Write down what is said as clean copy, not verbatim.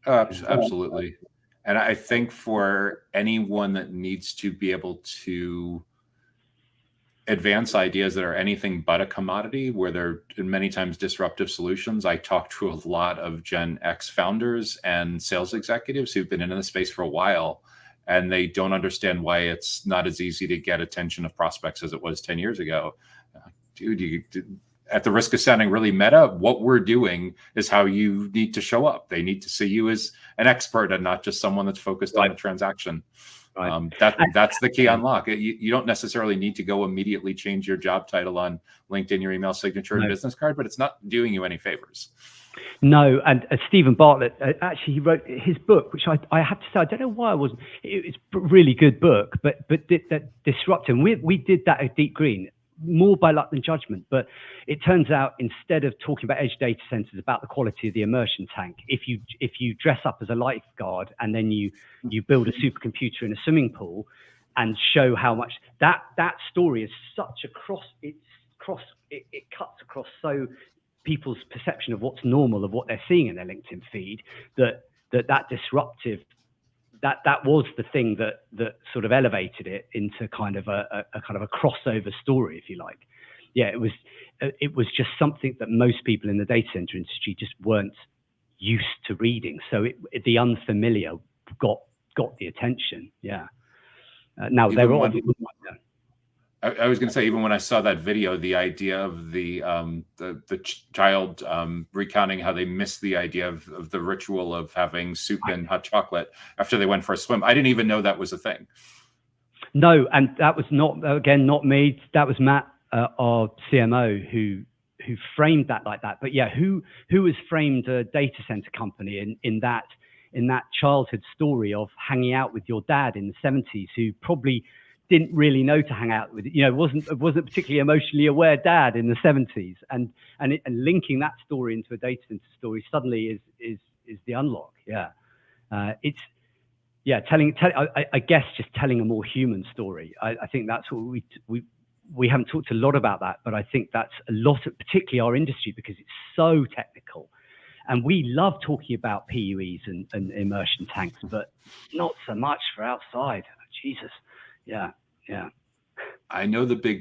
Absolutely. And I think for anyone that needs to be able to advance ideas that are anything but a commodity, where they're many times disruptive solutions. I talk to a lot of Gen X founders and sales executives who've been in the space for a while, and they don't understand why it's not as easy to get attention of prospects as it was 10 years ago. Dude, at the risk of sounding really meta, what we're doing is how you need to show up. They need to see you as an expert and not just someone that's focused on a transaction. Right. That's the key unlock. You don't necessarily need to go immediately change your job title on LinkedIn, your email signature, and business card, but it's not doing you any favors. No, and Stephen Bartlett, actually, he wrote his book, which I have to say, I don't know why I wasn't. It's a really good book, but that Disruptive. We did that at Deep Green, more by luck than judgment. But it turns out, instead of talking about edge data centers, about the quality of the immersion tank, if you dress up as a lifeguard and then you build a supercomputer in a swimming pool and show how much that story is such it cuts across so people's perception of what's normal, of what they're seeing in their LinkedIn feed, that disruptive, that was the thing that sort of elevated it into kind of a crossover story, if you like. Yeah, it was just something that most people in the data center industry just weren't used to reading. So the unfamiliar got the attention. Yeah. Now even they're all. I was going to say, even when I saw that video, the idea of the child recounting how they missed the idea of the ritual of having soup and hot chocolate after they went for a swim. I didn't even know that was a thing. No, and that was not me. That was Matt, our CMO, who framed that like that. But yeah, who has framed a data center company in that childhood story of hanging out with your dad in the 70s, who probably didn't really know to hang out with, wasn't particularly emotionally aware dad in the 70s, and linking that story into a data center story suddenly is the unlock. Yeah, I guess just telling a more human story. I think that's what we haven't talked a lot about that, but I think that's a lot of, particularly our industry, because it's so technical, and we love talking about PUEs and immersion tanks, but not so much for outside. Jesus. Yeah. I know the big